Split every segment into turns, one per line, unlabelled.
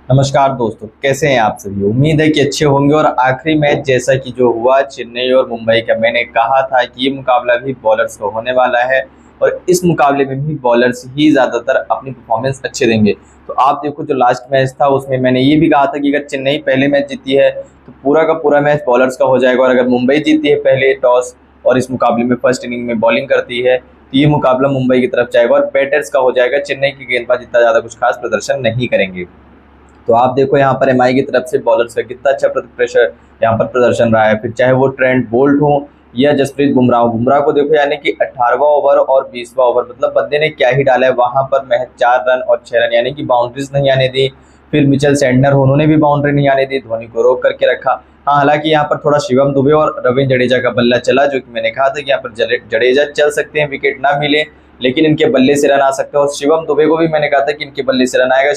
नमस्कार दोस्तों, कैसे हैं आप सभी। उम्मीद है कि अच्छे होंगे। और आखिरी मैच जैसा कि जो हुआ चेन्नई और मुंबई का, मैंने कहा था कि ये मुकाबला भी बॉलर्स का होने वाला है और इस मुकाबले में भी बॉलर्स ही ज़्यादातर अपनी परफॉर्मेंस अच्छे देंगे। तो आप देखो, जो लास्ट मैच था उसमें मैंने ये भी कहा था कि अगर चेन्नई पहले मैच जीती है तो पूरा का पूरा मैच बॉलर्स का हो जाएगा, और अगर मुंबई जीती है पहले टॉस और इस मुकाबले में फर्स्ट इनिंग में बॉलिंग करती है तो ये मुकाबला मुंबई की तरफ जाएगा और बैटर्स का हो जाएगा। चेन्नई की गेंदबाज इतना ज़्यादा कुछ खास प्रदर्शन नहीं करेंगे। तो आप देखो यहाँ पर एमआई की तरफ से बॉलर्स का कितना अच्छा प्रेशर यहाँ पर प्रदर्शन रहा है। फिर चाहे वो ट्रेंट बोल्ट हो या जसप्रीत बुमराह हो, बुमराह को देखो यानी कि 18वां ओवर और 20वां ओवर, मतलब बंदे ने क्या ही डाला है वहां पर, महज 4 रन और 6 रन, यानी कि बाउंड्रीज नहीं आने दी। फिर मिचेल सैंडनर उन्होंने भी बाउंड्री नहीं आने दी, धोनी को रोक करके रखा। हाँ, हालांकि यहाँ पर थोड़ा शिवम दुबे और रविंद्र जडेजा का बल्ला चला, जो कि मैंने कहा था कि यहाँ पर जडेजा चल सकते हैं विकेट ना मिले, लेकिन इनके बल्ले से रन आ सकते हैं। और शिवम दुबे को भी मैंने कहा था कि इनके बल्ले से रन आएगा।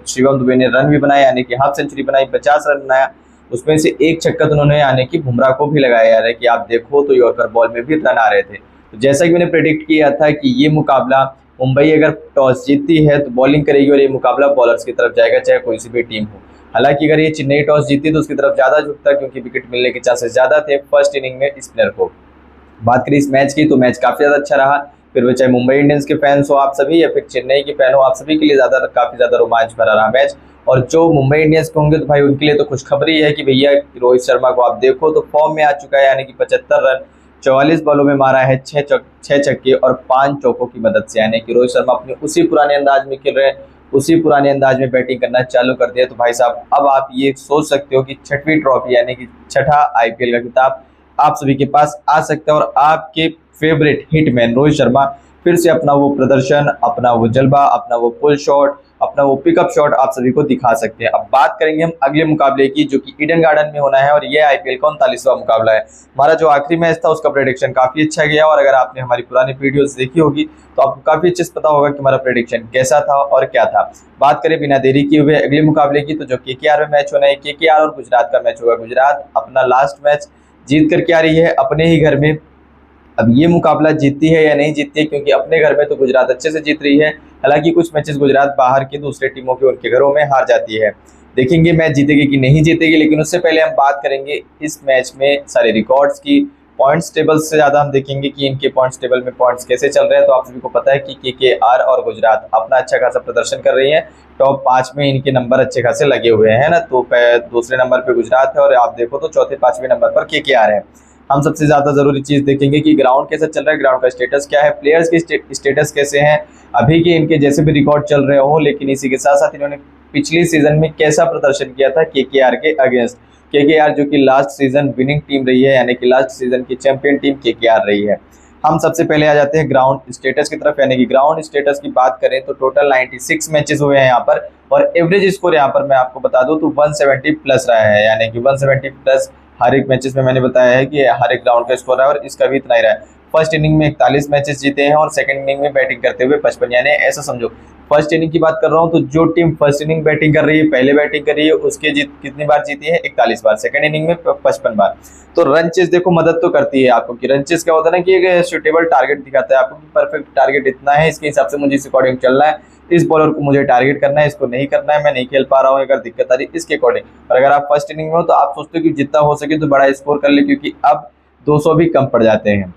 शिवम दुबे ने रन भी बनाया, यानी कि हाफ सेंचुरी बनाई, 50 रन बनाया। उसमें से एक छक्का तो उन्होंने यानी कि बुमराह को भी लगाया, यानी कि आप देखो तो यॉर्कर बॉल में भी रन आ रहे थे। तो जैसा कि मैंने प्रेडिक्ट किया था कि ये मुकाबला, मुंबई अगर टॉस जीतती है तो बॉलिंग करेगी और ये मुकाबला बॉलर्स की तरफ जाएगा, चाहे कोई सी भी टीम हो। हालांकि अगर ये चेन्नई टॉस जीती तो उसकी तरफ ज्यादा झुकता, क्योंकि विकेट मिलने के चांसेस ज्यादा थे फर्स्ट इनिंग में स्पिनर को। बात करें इस मैच की तो मैच काफी ज्यादा अच्छा रहा। फिर वो चाहे मुंबई इंडियंस के फैंस हो आप सभी या फिर चेन्नई के फैन हो, आप सभी के लिए काफी ज्यादा रोमांच भरा रहा मैच। और जो मुंबई इंडियंस के होंगे तो भाई उनके लिए तो खुशखबरी है कि भैया रोहित शर्मा को आप देखो तो फॉर्म में आ चुका है, यानी कि 75 रन 44 बॉलों में मारा है, 6 छक्के और 5 चौकों की मदद से, यानी कि रोहित शर्मा अपने उसी पुराने अंदाज में खेल रहे हैं, उसी पुराने अंदाज में बैटिंग करना चालू कर दिया। तो भाई साहब, अब आप ये सोच सकते हो कि छठवीं ट्रॉफी यानी कि छठा आईपीएल का खिताब आप सभी के पास आ सकता है और आपके फेवरेट हिटमैन रोहित शर्मा फिर से अपना वो प्रदर्शन, अपना वो जलवा, अपना वो पुल शॉट, अपना वो पिकअप शॉट आप सभी को दिखा सकते हैं। अब बात करेंगे हम अगले मुकाबले की, जो कि ईडन गार्डन में होना है और ये आईपीएल का 39वां मुकाबला है। हमारा जो आखिरी मैच था उसका प्रेडिक्शन काफी अच्छा गया, और अगर आपने हमारी पुरानी वीडियोस देखी होगी तो आपको काफी अच्छे से पता होगा कि हमारा प्रेडिक्शन कैसा था और क्या था। बात करें बिना देरी किए हुए अगले मुकाबले की, तो जो केकेआर में मैच होना है, केकेआर और गुजरात का मैच होगा। गुजरात अपना लास्ट मैच जीत करके आ रही है अपने ही घर में। अब ये मुकाबला जीतती है या नहीं जीतती है, क्योंकि अपने घर में तो गुजरात अच्छे से जीत रही है। हालांकि कुछ मैचेस गुजरात बाहर के दूसरे टीमों के उनके घरों में हार जाती है। देखेंगे मैच जीतेगी कि नहीं जीतेगी, लेकिन उससे पहले हम बात करेंगे इस मैच में सारे रिकॉर्ड्स की। पॉइंट्स टेबल से ज़्यादा हम देखेंगे कि इनके पॉइंट्स टेबल में पॉइंट्स कैसे चल रहे हैं। तो आप सभी को पता है कि केकेआर और गुजरात अपना अच्छा खासा प्रदर्शन कर रही है। टॉप 5 में इनके नंबर अच्छे खासे लगे हुए हैं ना। तो दूसरे नंबर पर गुजरात है और आप देखो तो चौथे 5वें नंबर पर केकेआर है। हम सबसे ज्यादा जरूरी चीज देखेंगे कि ग्राउंड कैसा चल रहा है, ग्राउंड का स्टेटस क्या है, प्लेयर्स के स्टेटस कैसे हैं, अभी के इनके जैसे भी रिकॉर्ड चल रहे हो, लेकिन इसी के साथ साथ इन्होंने पिछली सीजन में कैसा प्रदर्शन किया था केकेआर के अगेंस्ट। केकेआर जो कि लास्ट सीजन विनिंग टीम रही है, यानी कि लास्ट सीजन की चैंपियन टीम केकेआर रही है। हम सबसे पहले आ जाते हैं ग्राउंड स्टेटस की तरफ, यानी कि ग्राउंड स्टेटस की बात करें तो टोटल 96 मैचेस हुए हैं यहाँ पर, और एवरेज स्कोर यहाँ पर मैं आपको बता दूं तो 170 प्लस रहा है, यानी कि 170 प्लस हर एक मैचेस में मैंने बताया है कि हर एक राउंड का स्कोर रहा है, और इसका भी इतना ही रहा है। फर्स्ट इनिंग में 41 मैचेस जीते हैं और सेकंड इनिंग में बैटिंग करते हुए 55, यानी ऐसा समझो फर्स्ट इनिंग की बात कर रहा हूं तो जो टीम फर्स्ट इनिंग बैटिंग कर रही है, पहले बैटिंग कर रही है, उसके जीत कितनी बार जीती है, 41 बार, सेकंड इनिंग में 55 बार। तो रन चेस देखो मदद तो करती है आपको, कि रन चेस क्या होता है ना कि एक सुटेबल टारगेट दिखाता है आपको कि परफेक्ट टारगेट इतना है, इसके हिसाब से मुझे इस अकॉर्डिंग चलना है, इस बॉलर को मुझे टारगेट करना है, इसको नहीं करना है, मैं नहीं खेल पा रहा हूँ, अगर दिक्कत आ रही है इसके अकॉर्डिंग। और अगर आप फर्स्ट इनिंग में हो तो आप सोचते हो कि जितना हो सके तो बड़ा स्कोर कर ले, क्योंकि अब 200 भी कम पड़ जाते हैं।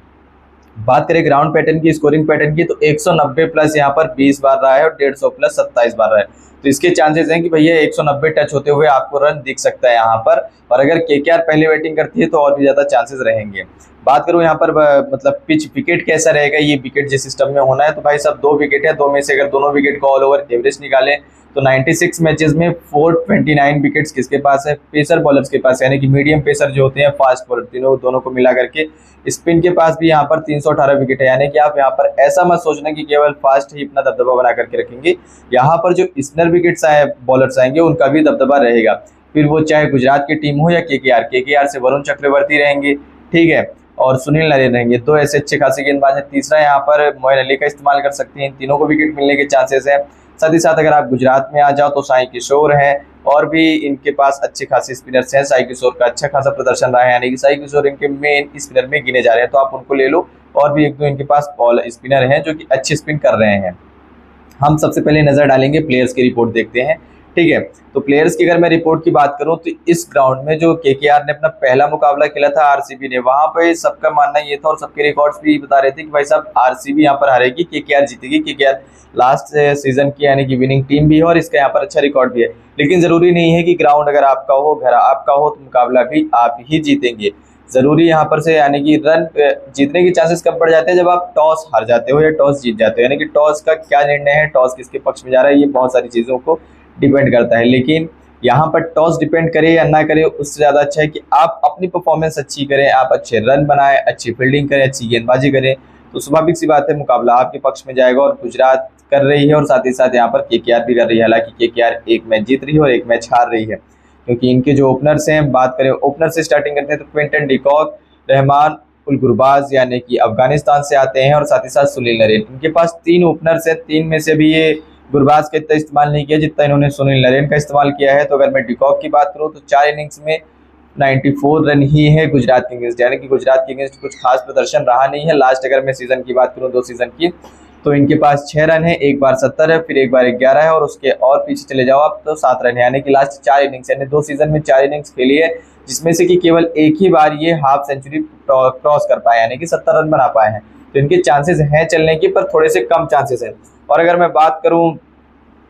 बात करें ग्राउंड पैटर्न की, स्कोरिंग पैटर्न की, तो 190 प्लस यहाँ पर 20 बार रहा है और 150 प्लस 27 बार रहा है। तो इसके चांसेस हैं कि भैया 190 टच होते हुए आपको रन दिख सकता है यहाँ पर, और अगर केकेआर पहले बैटिंग करती है तो और भी ज्यादा चांसेस रहेंगे। बात करूं यहाँ पर मतलब पिच विकेट कैसा रहेगा, ये विकेट जिस सिस्टम में होना है तो भाई साहब 2 विकेट है, 2 में से अगर दोनों विकेट का ऑल ओवर एवरेज निकालें तो 96 मैचेस में 429 विकेट्स किसके पास है, पेसर बॉलर्स के पास, यानी कि मीडियम पेसर जो होते हैं, फास्ट बॉलर, दोनों को मिला करके। स्पिन के पास भी यहाँ पर 318 विकेट है, यानी कि आप यहाँ पर ऐसा मत सोचना कि केवल फास्ट ही अपना दबदबा बना करके रखेंगे, यहाँ पर जो स्पिनर विकेट्स आए बॉलर्स आएंगे उनका भी दबदबा रहेगा। फिर वो चाहे गुजरात की टीम हो या केकेआर से वरुण चक्रवर्ती रहेंगे, ठीक है, और सुनील नारायण रहेंगे, 2 ऐसे अच्छे खासे गेंदबाज हैं। तीसरा यहाँ पर मोइन अली का इस्तेमाल कर सकते हैं, इन तीनों को विकेट मिलने के चांसेस हैं। साथ ही साथ अगर आप गुजरात में आ जाओ तो साई किशोर हैं, और भी इनके पास अच्छे खासे स्पिनर्स हैं। साई किशोर का अच्छा खासा प्रदर्शन रहा है, यानी कि साई किशोर इनके मेन स्पिनर में गिने जा रहे हैं, तो आप उनको ले लो। और भी 1-2 इनके पास बॉल स्पिनर हैं जो कि अच्छे स्पिन कर रहे हैं। हम सबसे पहले नजर डालेंगे प्लेयर्स की रिपोर्ट देखते हैं। ठीक है। तो प्लेयर्स की अगर मैं रिपोर्ट की बात करूं तो इस ग्राउंड में जो केकेआर ने अपना पहला मुकाबला खेला था आरसीबी ने, वहां पे सबका मानना ये था और सबके रिकॉर्ड्स भी बता रहे थे कि भाई साहब आरसीबी यहाँ पर हारेगी, केकेआर जीतेगी। केकेआर लास्ट सीजन की यानी कि विनिंग टीम भी है और इसका यहाँ पर अच्छा रिकॉर्ड भी है। लेकिन जरूरी नहीं है कि ग्राउंड अगर आपका हो, घर आपका हो, तो मुकाबला भी आप ही जीतेंगे। जरूरी यहाँ पर से यानी कि रन जीतने के चांसेस कब बढ़ जाते हैं, जब आप टॉस हार जाते हो या टॉस जीत जाते हो। यानी कि टॉस का क्या निर्णय है, टॉस किसके पक्ष में जा रहा है, ये बहुत सारी चीजों को डिपेंड करता है। लेकिन यहाँ पर टॉस डिपेंड करे या ना करे, उससे ज़्यादा अच्छा है कि आप अपनी परफॉर्मेंस अच्छी करें, आप अच्छे रन बनाएं, अच्छी फील्डिंग करें, अच्छी गेंदबाजी करें, तो स्वाभाविक सी बात है मुकाबला आपके पक्ष में जाएगा। और गुजरात कर रही है और साथ ही साथ यहाँ पर केकेआर भी कर रही है। हालांकि केकेआर एक मैच जीत रही है और एक मैच हार रही है, क्योंकि इनके जो ओपनर्स हैं, बात करें ओपनर से स्टार्टिंग करते हैं तो क्विंटन डिकॉक, रहमान उल गुरबाज यानी कि अफगानिस्तान से आते हैं और साथ ही साथ सुनील नरेन। इनके पास 3 ओपनर्स हैं, 3 में से भी ये गुरबाज का इतना इस्तेमाल नहीं किया जितना इन्होंने सुनील नरेन का इस्तेमाल किया है। तो अगर मैं डिकॉक की बात करूं तो 4 इनिंग्स में 94 रन ही है गुजरात के अगेंस्ट, यानी कि गुजरात के अगेंस्ट कुछ खास प्रदर्शन रहा नहीं है। लास्ट अगर मैं सीजन की बात करूं 2 सीजन की, तो इनके पास 6 रन है, एक बार 70 है, फिर एक बार 11 है और उसके और पीछे चले जाओ आप तो 7 रन है। यानी कि लास्ट 4 इनिंग्स यानी 2 सीजन में 4 इनिंग्स खेली है, जिसमें से कि केवल एक ही बार ये हाफ सेंचुरी क्रॉस कर पाए, यानी कि 70 रन बना पाए हैं। तो इनके चांसेस हैं चलने की, पर थोड़े से कम चांसेस हैं। और अगर मैं बात करूं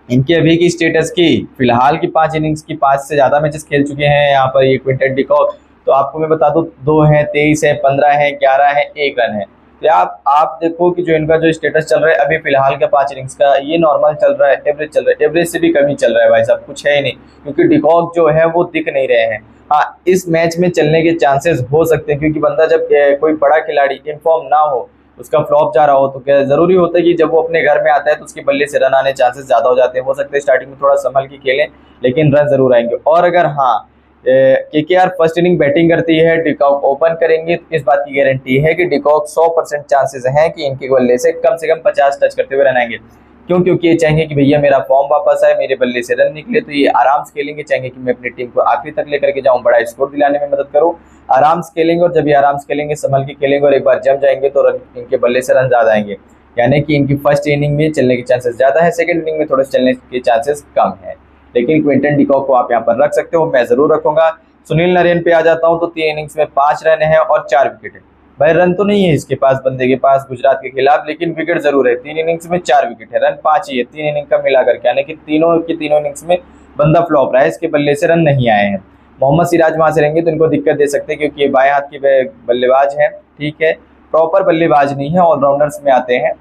इनके अभी की स्टेटस की, फिलहाल की 5 इनिंग्स की 5 से ज़्यादा मैचेस खेल चुके हैं यहाँ पर ये क्विंटन डिकॉक। तो आपको मैं बता दूं 2 हैं, 23 है, 15 है, 11 है, 1 रन है। तो आप देखो कि जो इनका जो स्टेटस चल रहा है अभी फिलहाल का 5 इनिंग्स का, ये नॉर्मल चल रहा है, एवरेज चल रहा है, एवरेज से भी कम ही चल रहा है भाई साहब, कुछ है ही नहीं। क्योंकि डिकॉक जो है वो दिख नहीं रहे हैं। हाँ, इस मैच में चलने के चांसेस हो सकते हैं, क्योंकि बंदा जब कोई बड़ा खिलाड़ी इनफॉर्म ना हो, उसका फ्लॉप जा रहा हो, तो क्या जरूरी होता है कि जब वो अपने घर में आता है तो उसके बल्ले से रन आने चांसेस ज्यादा हो जाते हैं। हो सकता है स्टार्टिंग में थोड़ा संभल के खेलें, लेकिन रन जरूर आएंगे। और अगर हाँ केकेआर फर्स्ट इनिंग बैटिंग करती है, डिकॉक ओपन करेंगे, तो इस बात की गारंटी है कि डिकॉक 100% चांसेस हैं कि इनके बल्ले से कम 50 टच करते हुए रन आएंगे। क्यों? क्योंकि ये चाहेंगे कि भैया मेरा फॉर्म वापस आए, मेरे बल्ले से रन निकले। तो ये आराम से खेलेंगे, चाहेंगे कि मैं अपनी टीम को आखिरी तक लेकर के जाऊं, बड़ा स्कोर दिलाने में मदद करूं। आराम से खेलेंगे और जब ये आराम से खेलेंगे, संभल के खेलेंगे और एक बार जम जाएंगे तो रन इनके बल्ले से रन ज्यादा आएंगे। यानी कि इनकी फर्स्ट इनिंग में चलने के चांसेस ज्यादा है, सेकंड इनिंग में थोड़े चलने के चांसेस कम है। लेकिन क्विंटन डिकॉक को आप यहाँ पर रख सकते हो, मैं जरूर रखूंगा। सुनील नरेन पे आ जाता हूं तो 3 इनिंग्स में 5 रन है और 4 विकेट है। भाई रन तो नहीं है इसके पास, बंदे के पास गुजरात के खिलाफ, लेकिन विकेट जरूर है। 3 इनिंग्स में 4 विकेट है, रन 5 ही है 3 इनिंग का मिला करके, यानी कि तीनों इनिंग्स में बंदा फ्लॉप रहा है, इसके बल्ले से रन नहीं आए हैं। मोहम्मद सिराज वहां से रहेंगे तो इनको दिक्कत दे सकते हैं, क्योंकि ये बाएं हाथ के बल्लेबाज हैं, ठीक है, प्रॉपर बल्लेबाज नहीं है, ऑलराउंडर्स में आते हैं।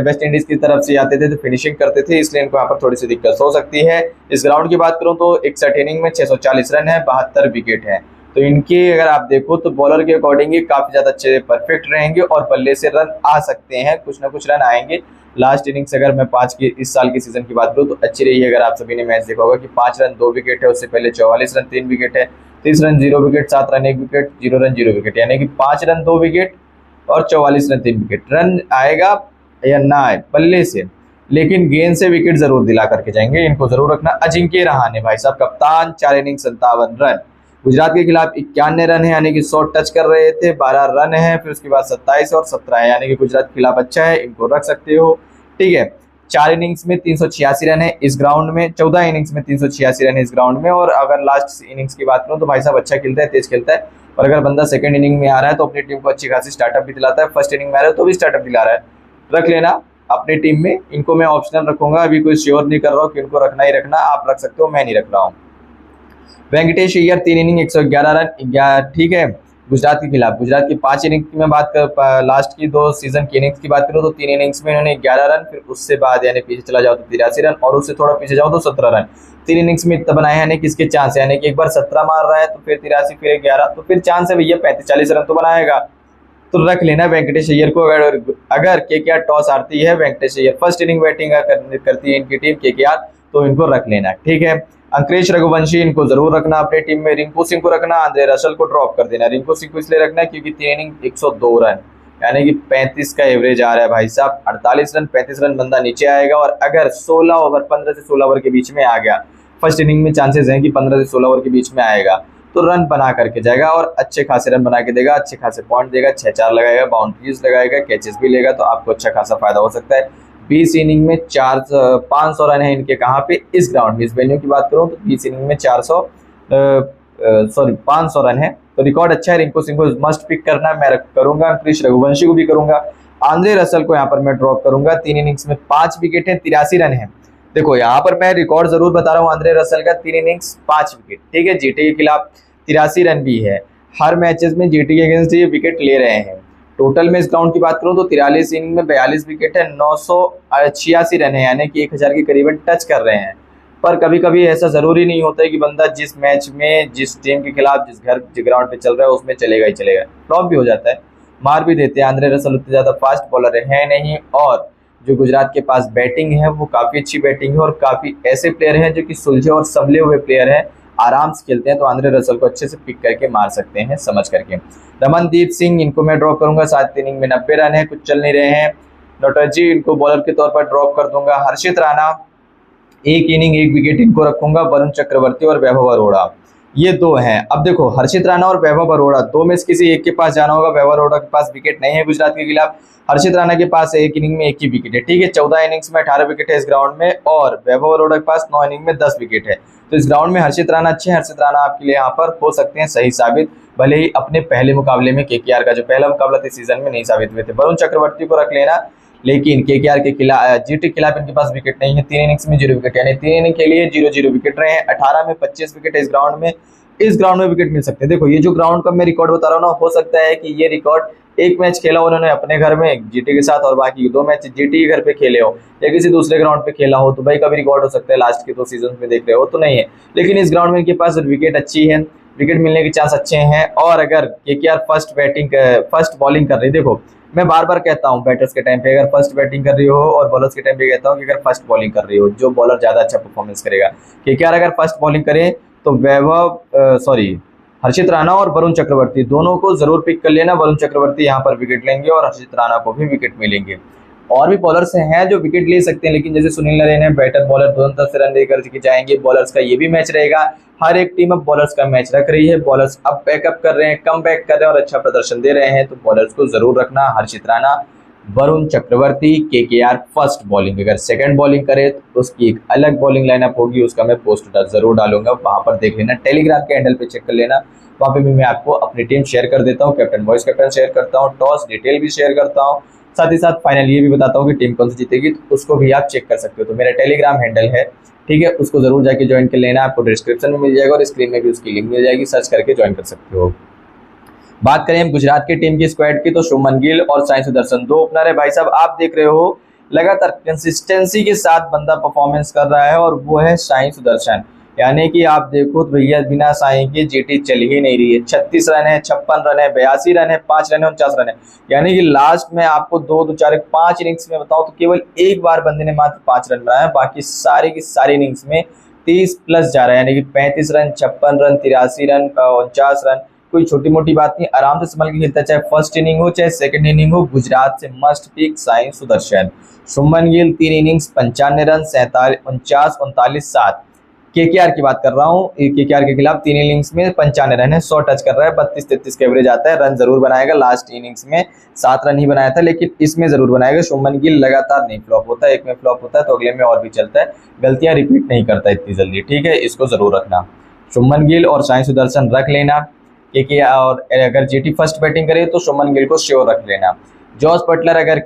वेस्ट इंडीज की तरफ से आते थे तो फिनिशिंग करते थे, इसलिए इनको यहाँ पर थोड़ी सी दिक्कत हो सकती है। इस ग्राउंड की बात करूं तो 61 इनिंग में 640 रन है, 72 विकेट है। तो इनके अगर आप देखो तो बॉलर के अकॉर्डिंग काफी ज्यादा अच्छे परफेक्ट रहेंगे और बल्ले से रन आ सकते हैं, कुछ ना कुछ रन आएंगे। लास्ट इनिंग्स अगर मैं 5 की इस साल की सीजन की बात करूं तो अच्छी रही है। अगर आप सभी ने मैच देखा होगा कि 5 रन 2 विकेट है, उससे पहले 44 रन 3 विकेट है, 30 run 0 wicket, 7 run 1 wicket, 0 run 0 wicket, यानी कि 5 रन 2 विकेट और 44 रन 3 विकेट। रन आएगा या ना आए बल्ले से, लेकिन गेंद से विकेट जरूर दिला करके जाएंगे, इनको जरूर रखना। अजिंक्य रहाणे भाई साहब कप्तान, 4 इनिंग 57 रन, गुजरात के खिलाफ 91 रन है, यानी कि 100 टच कर रहे थे, 12 रन है, फिर उसके बाद 27 और 17 है, यानी कि गुजरात के खिलाफ अच्छा है, इनको रख सकते हो, ठीक है। 4 इनिंग्स में 386 रन है इस ग्राउंड में, 14 इनिंग्स में 386 रन है इस ग्राउंड में। और अगर लास्ट इनिंग्स की बात करूं तो भाई साहब अच्छा खेलता है, तेज खेलता है। और अगर बंदा सेकंड इनिंग में आ रहा है तो अपनी टीम को अच्छी खासी स्टार्टअप भी दिलाता है, फर्स्ट इनिंग में आ रहा है तो भी स्टार्टअप दिला रहा है, रख लेना अपनी टीम में। इनको मैं ऑप्शनल रखूंगा, अभी कोई श्योर नहीं कर रहा हूँ कि इनको रखना ही रखना, आप रख सकते हो, मैं नहीं रख रहा हूँ। वेंकटेश अय्यर 3 इनिंग 111 रन, ठीक है, गुजरात के खिलाफ। गुजरात की 5 इनिंग की मैं बात कर, लास्ट की 2 सीजन की इनिंग्स की बात करूँ तो 3 इनिंग्स में इन्होंने 11 रन, फिर उससे बाद यानी पीछे चला जाओ तो 83 रन और उससे थोड़ा पीछे जाओ तो 17 रन। 3 इनिंग्स में इतना बनाया, यानी किसके चांस है, यानी कि एक बार 17 मार रहा है तो फिर 83, फिर 11, तो फिर चांस है भैया 35-40 रन तो बनाएगा। तो रख लेना वेंकटेश अय्यर को। अगर केकेआर टॉस हारती है, Venkatesh Iyer first inning batting करती है इनकी टीम केकेआर, तो इनको रख लेना, ठीक है। अंकुरेश रघुवंशी इनको जरूर रखना अपनी टीम में। रिंकू सिंह को रखना, आंद्रे रसल को ड्रॉप कर देना। रिंकू सिंह को इसलिए रखना क्योंकि 3 इनिंग 102 रन, यानी कि 35 का एवरेज आ रहा है भाई साहब। 48 रन 35 रन बंदा नीचे आएगा। और अगर 16 ओवर 15 से 16 ओवर के बीच में आ गया, फर्स्ट इनिंग में चांसेस हैं कि 15 से 16 ओवर के बीच में आएगा, तो रन बना करके जाएगा और अच्छे खासे रन बना के देगा, अच्छे खासे पॉइंट देगा, 6-4 लगाएगा, बाउंड्रीज लगाएगा, कैचेस भी लेगा, तो आपको अच्छा खासा फायदा हो सकता है। 20 इनिंग में 500 रन है इनके। कहाँ पे? इस ग्राउंड में, इस वेन्यू की बात करूँ तो 20 इनिंग में 500 रन है। तो रिकॉर्ड अच्छा है। रिंकू सिंह को मस्ट पिक करना, मैं करूंगा। क्रिश रघुवंशी को भी करूंगा। आंद्रे रसल को यहाँ पर मैं ड्रॉप करूंगा। 3 इनिंग्स में 5 विकेट है, 83 रन है। देखो यहाँ पर मैं रिकॉर्ड जरूर बता रहा हूँ आंद्रे रसल का, 3 इनिंग्स 5 विकेट, ठीक है। जीटी के खिलाफ 83 रन भी है। हर मैचेस में जीटी के अगेंस्ट ये विकेट ले रहे हैं। टोटल में इस ग्राउंड की बात करूं तो 43 इनिंग में 42 विकेट है, 986 रन है, यानी कि 1000 के करीबन टच कर रहे हैं। पर कभी कभी ऐसा जरूरी नहीं होता है कि बंदा जिस मैच में, जिस टीम के खिलाफ, जिस ग्राउंड पे चल रहा है उसमें चलेगा ही चलेगा। फ्लॉप भी हो जाता है, मार भी देते हैं। आंद्रे रसल उतने ज्यादा फास्ट बॉलर है नहीं, और जो गुजरात के पास बैटिंग है वो काफी अच्छी बैटिंग है, और काफी ऐसे प्लेयर हैं जो कि सुलझे और संभले हुए प्लेयर हैं, आराम से खेलते हैं। तो आंद्रे रसल को अच्छे से पिक करके मार सकते हैं, समझ करके। रमनदीप सिंह, इनको मैं ड्रॉप करूंगा। 7 इनिंग में 90 रन है, कुछ चल नहीं रहे हैं। नटराजी, इनको बॉलर के तौर पर ड्रॉप कर दूंगा। हर्षित राणा, 1 इनिंग 1 विकेट, इनको रखूंगा। वरुण चक्रवर्ती और वैभव अरोड़ा, ये 2 हैं। अब देखो, हर्षित राणा और वैभव अरोड़ा, 2 में से किसी एक के पास जाना होगा। वैभव अरोड़ा के पास विकेट नहीं है गुजरात के खिलाफ। हर्षित राणा के पास 1 इनिंग में 1 ही विकेट है, ठीक है। 14 इनिंग्स में 18 विकेट है इस ग्राउंड में, और वैभव अरोड़ा के पास 9 इनिंग में 10 विकेट है। तो इस ग्राउंड में हर्षित राणा अच्छे हैं। हर्षित राणा आपके लिए यहाँ पर हो सकते हैं सही साबित, भले ही अपने पहले मुकाबले में केकेआर का जो पहला मुकाबला था सीजन में नहीं साबित हुए थे। वरुण चक्रवर्ती को रख लेना, लेकिन केकेआर के खिलाफ, जीटी के खिलाफ इनके पास विकेट नहीं है। 3 इनिंग्स में 0 विकेट, यानी 3 इनिंग के लिए 0-0 विकेट रहे हैं। 18 में 25 विकेट है इस ग्राउंड में। इस ग्राउंड में विकेट मिल सकते हैं। देखो, ये जो ग्राउंड का मैं रिकॉर्ड बता रहा हूँ ना, हो सकता है कि ये रिकॉर्ड एक मैच खेला उन्होंने अपने घर में जीटी के साथ, और बाकी 2 मैच जीटी के घर पे खेले हो या किसी दूसरे ग्राउंड पे खेला हो, तो भाई कभी रिकॉर्ड हो सकता है लास्ट के 2 सीजन में देख रहे हो तो नहीं है। लेकिन इस ग्राउंड में इनके पास विकेट अच्छी है, विकेट मिलने के चांस अच्छे हैं। और अगर केकेआर फर्स्ट बॉलिंग कर रही है, देखो मैं बार बार कहता हूँ बैटर्स के टाइम पे, अगर फर्स्ट बैटिंग कर रही हो, और बॉलर्स के टाइम पे कहता हूँ कि अगर फर्स्ट बॉलिंग कर रही हो, जो बॉलर ज्यादा अच्छा परफॉर्मेंस करेगा। केकेआर अगर फर्स्ट बॉलिंग करे तो हर्षित राणा और वरुण चक्रवर्ती दोनों को जरूर पिक कर लेना। वरुण चक्रवर्ती यहाँ पर विकेट लेंगे और हर्षित राणा को भी विकेट मिलेंगे। और भी बॉलर्स हैं जो विकेट ले सकते हैं, लेकिन जैसे सुनील नरेन है, बैटर बॉलर, दोनों तरफ से रन लेकर के जाएंगे। बॉलर्स का ये भी मैच रहेगा। हर एक टीम अब बॉलर्स का मैच रख रही है। बॉलर्स अब बैकअप कर रहे हैं, कम बैक कर रहे हैं और अच्छा प्रदर्शन दे रहे हैं, तो बॉलर्स को जरूर रखना। हर्षित Rana, Varun Chakravarthy, KKR first bowling. अगर सेकंड बॉलिंग करे तो उसकी एक अलग बॉलिंग लाइनअप होगी, उसका मैं पोस्ट जरूर डालूंगा, वहां पर देख लेना। टेलीग्राम के हैंडल पे चेक कर लेना, वहां पे भी मैं आपको अपनी टीम शेयर कर देता हूँ। कैप्टन, वॉइस कैप्टन शेयर करता हूँ, टॉस डिटेल भी शेयर करता हूँ, साथ ही साथ फाइनल ये भी बताता हूँ कि टीम कौन सी जीतेगी, तो उसको भी आप चेक कर सकते हो। तो मेरा टेलीग्राम हैंडल है, ठीक है, उसको जरूर जाके ज्वाइन कर लेना। आपको डिस्क्रिप्शन में मिल जाएगा और स्क्रीन में भी उसकी लिंक मिल जाएगी, सर्च करके ज्वाइन कर सकते हो। बात करें हम गुजरात की टीम की स्क्वाड की, तो शुभमन गिल और साई सुदर्शन 2 ओपनर है। भाई साहब, आप देख रहे हो लगातार कंसिस्टेंसी के साथ बंदा परफॉर्मेंस कर रहा है, और वो है साई सुदर्शन। यानी कि आप देखो तो भैया, बिना साई के जीटी चल ही नहीं रही है। 36 रन है, 56 रन है, 82 रन है, 5 रन है, 49 रन है। यानी कि लास्ट में आपको 2, 4, 5 इनिंग्स में बताओ तो केवल एक बार बंदे ने मात्र 5 रन बनाया, बाकी सारे की सारी इनिंग्स में 30 प्लस जा रहा है। यानी कि 35 रन, 56 रन, 83 रन, 49 रन, कोई छोटी मोटी बात नहीं, आराम से संभल के खेलता है। चाहे फर्स्ट इनिंग हो चाहे सेकंड इनिंग हो, गुजरात से must pick Sai Sudharsan. Shubman Gill 3 innings 95 run, 49, 39, 7। KKR की बात कर रहा हूँ, केकेआर के खिलाफ 3 इनिंग्स में 95 रन है, 100 टच कर रहा है, 32-33 का एवरेज आता है। रन जरूर बनाएगा, लास्ट इनिंग्स में 7 रन ही बनाया था, लेकिन इसमें जरूर बनाएगा। शुभमन गिल लगातार नहीं फ्लॉप होता है, एक में फ्लॉप होता है तो अगले में और भी चलता है, गलतियां रिपीट नहीं करता इतनी जल्दी, ठीक है, इसको जरूर रखना। शुभमन गिल और साई सुदर्शन रख लेना, क्योंकि और अगर जीटी फर्स्ट बैटिंग करे तो शुभमन गिल को श्योर रख लेना। जॉस बटलर, अगर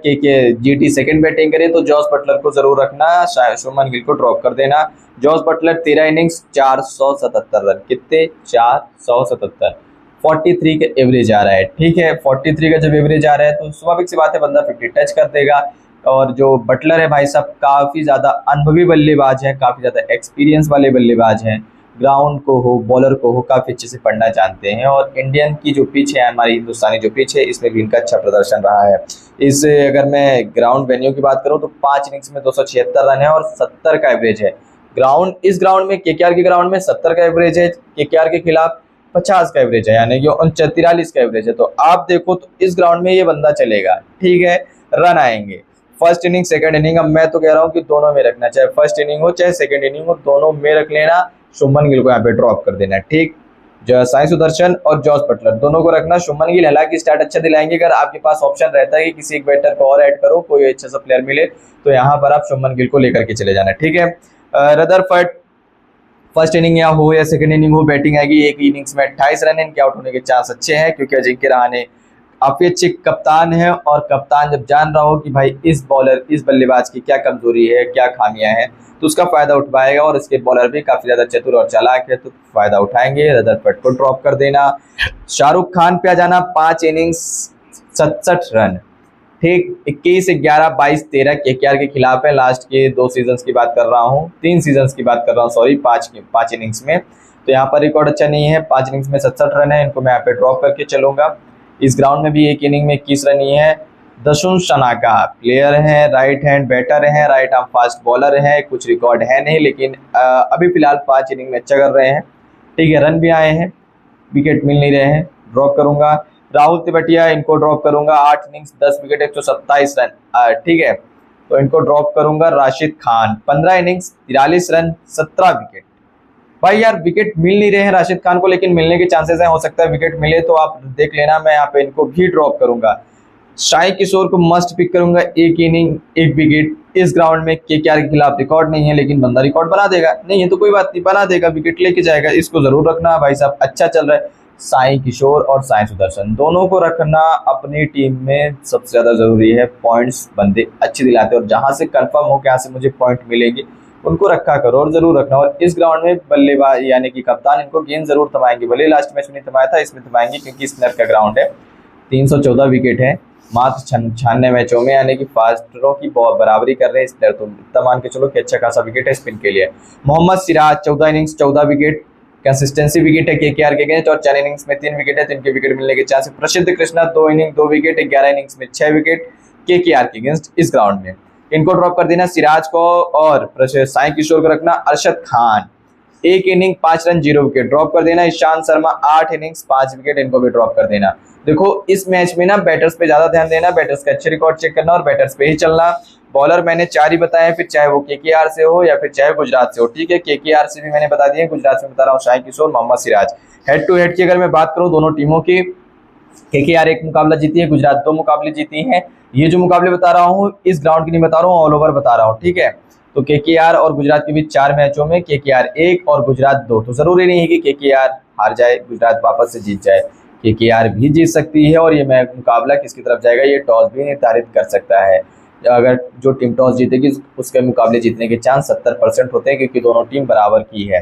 जीटी सेकंड बैटिंग करे तो जॉस बटलर को जरूर रखना, शुभमन गिल को ड्रॉप कर देना। जॉस बटलर 13 इनिंग्स 477 रन, कितने? 477, 43 का एवरेज आ रहा है, ठीक है। 43 का जब एवरेज आ रहा है तो स्वाभाविक सी बात है बंदा 50 टच कर देगा। और जो बटलर है भाई साहब, काफी ज्यादा अनुभवी बल्लेबाज है, काफी ज्यादा एक्सपीरियंस वाले बल्लेबाज हैं, ग्राउंड को हो, बॉलर को हो, काफी अच्छे से पढ़ना जानते हैं। और इंडियन की जो पिच है, हमारी हिंदुस्तानी जो पिच है, इसमें भी इनका अच्छा प्रदर्शन रहा है। इस अगर मैं ग्राउंड वेन्यू की बात करूं तो 5 इनिंग्स में 276 रन है और 70 का एवरेज है। इस ग्राउंड में, केकेआर के ग्राउंड में 70 का एवरेज है, केकेआर के खिलाफ 50 का एवरेज है, यानी कि 43 का एवरेज है। तो आप देखो तो इस ग्राउंड में ये बंदा चलेगा, ठीक है, रन आएंगे। फर्स्ट इनिंग सेकंड इनिंग, अब मैं तो कह रहा हूँ कि दोनों में रखना, चाहे फर्स्ट इनिंग हो चाहे सेकंड इनिंग हो, दोनों में रख लेना। शुभमन गिल को यहाँ पे ड्रॉप कर देना, ठीक। जो साई सुदर्शन और जॉस बटलर दोनों को रखना। शुभमन गिल हालांकि स्टार्ट अच्छा दिलाएंगे, अगर आपके पास ऑप्शन रहता है कि किसी एक बैटर को और ऐड करो, कोई अच्छा सा प्लेयर मिले, तो यहाँ पर आप शुभमन गिल को लेकर के चले जाना, ठीक है। रदरफर्ड फर्स्ट इनिंग या सेकंड इनिंग हो, बैटिंग आएगी, एक इनिंग्स में 28 रन, इनके आउट होने के चांस अच्छे हैं, क्योंकि अजिंक्य रहाणे काफी अच्छे कप्तान है, और कप्तान जब जान रहा हो कि भाई इस बल्लेबाज की क्या कमजोरी है, क्या खामियां हैं, तो उसका फायदा उठाएगा, और इसके बॉलर भी काफी ज्यादा चतुर और चालाक है, तो फायदा उठाएंगे। रदरफर्ड को ड्रॉप कर देना। शाहरुख खान पे आ जाना, 5 इनिंग्स 67 रन, ठीक। 21, 11, 22, 13 केकेआर के खिलाफ है। लास्ट के 2 सीजन की बात कर रहा हूँ, 3 सीजन की बात कर रहा हूँ, सॉरी, 5 इनिंग्स में, तो यहाँ पर रिकॉर्ड अच्छा नहीं है। 5 इनिंग्स में 67 रन है, इनको मैं यहाँ पे ड्रॉप करके चलूंगा। इस ग्राउंड में भी एक इनिंग में 21 रन ही है। दशुन शनाका प्लेयर हैं, राइट हैंड बैटर हैं, राइट आर्म फास्ट बॉलर हैं, कुछ रिकॉर्ड है नहीं, लेकिन अभी फिलहाल 5 इनिंग में अच्छा कर रहे हैं, ठीक है। रन भी आए हैं, विकेट मिल नहीं रहे हैं, ड्रॉप करूंगा। राहुल तिवटिया, इनको ड्रॉप करूंगा, 8 इनिंग्स 10 विकेट 127 रन, ठीक है, तो इनको ड्रॉप करूंगा। Rashid Khan 15 innings 43 run 17 wicket. भाई यार विकेट मिल नहीं रहे हैं राशिद खान को, लेकिन मिलने के चांसेस हैं, हो सकता है विकेट मिले, तो आप देख लेना, मैं यहाँ पे इनको भी ड्रॉप करूंगा। साई किशोर को मस्ट पिक करूंगा, 1 इनिंग 1 विकेट। इस ग्राउंड में केकेआर के खिलाफ रिकॉर्ड नहीं है, लेकिन बंदा रिकॉर्ड बना देगा, नहीं है तो कोई बात नहीं, बना देगा, विकेट लेके जाएगा, इसको जरूर रखना भाई साहब, अच्छा चल रहा है। साई किशोर और साई सुदर्शन दोनों को रखना अपनी टीम में सबसे ज्यादा जरूरी है। पॉइंट्स बंदे अच्छे दिलाते हैं, और जहां से कंफर्म हो कि यहाँ से मुझे पॉइंट मिलेंगे, उनको रखा करो और जरूर रखना। और इस ग्राउंड में बल्लेबाज यानी कि कप्तान इनको गेंद जरूर थमाएंगे, भले लास्ट मैच में नहीं थमाया था, इसमें थमाएंगे, क्योंकि स्पिनर का ग्राउंड है। 314 विकेट है मात्र 96 मैचों में, यानी कि फास्टरों की बराबरी कर रहे हैं स्पिनर, तो इतना मान के चलो कि अच्छा खासा विकेट है स्पिन के लिए। Mohammed Siraj 14 innings 14 wicket, consistency wicket है केकेआर के अगेंस्ट, और 4 इनिंग्स में 3 विकेट है, तो इनके विकेट मिलने के चांस है। प्रसिद्ध कृष्णा 2 इनिंग 2 विकेट, 11 इनिंग्स में 6 विकेट केकेआर के अगेंस्ट इस ग्राउंड में, इनको ड्रॉप कर देना। सिराज को और साई किशोर को रखना। Arshad Khan 1 inning 5 run 0 wicket, drop कर देना। ईशांत शर्मा 8 इनिंग्स 5 विकेट, इनको भी ड्रॉप कर देना। देखो इस मैच में ना बैटर्स पे ज्यादा ध्यान देना, बैटर्स के अच्छे रिकॉर्ड चेक करना और बैटर्स पे ही चलना। बॉलर मैंने 4 ही बताए, फिर चाहे वो केकेआर से हो या फिर चाहे गुजरात से हो, ठीक है। केकेआर से भी मैंने बता दिए, गुजरात से बता रहा हूँ Sai Kishore, Mohammed Siraj. Head to head की अगर मैं बात करूँ दोनों टीमों की, केकेआर 1 मुकाबला जीती है, गुजरात 2 मुकाबले जीती हैं। ये जो मुकाबले बता रहा हूँ इस ग्राउंड की नहीं बता रहा हूँ, ऑल ओवर बता रहा हूँ, ठीक है। तो केकेआर और गुजरात के बीच 4 मैचों में केकेआर 1 और गुजरात 2, तो जरूरी नहीं है कि केकेआर हार जाए, गुजरात वापस से जीत जाए, केकेआर भी जीत सकती है। और ये मुकाबला किसकी तरफ जाएगा ये टॉस भी निर्धारित कर सकता है। अगर जो टीम टॉस जीतेगी उसके मुकाबले जीतने के चांस 70% होते हैं, क्योंकि दोनों टीम बराबर की है।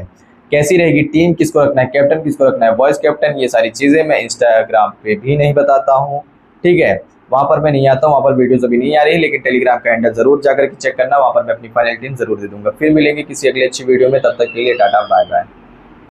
कैसी रहेगी टीम, किसको रखना है कैप्टन, किसको रखना है वॉइस कैप्टन, ये सारी चीजें मैं इंस्टाग्राम पे भी नहीं बताता हूँ, ठीक है। वहां पर मैं नहीं आता हूँ, वहां पर वीडियोस अभी नहीं आ रही, लेकिन टेलीग्राम का हैंडल जरूर जाकर के चेक करना, वहां पर मैं अपनी फाइनल टीम जरूर दे दूंगा। फिर मिलेंगे किसी अगली अच्छी वीडियो में, तब तक के लिए टाटा बाय बाय।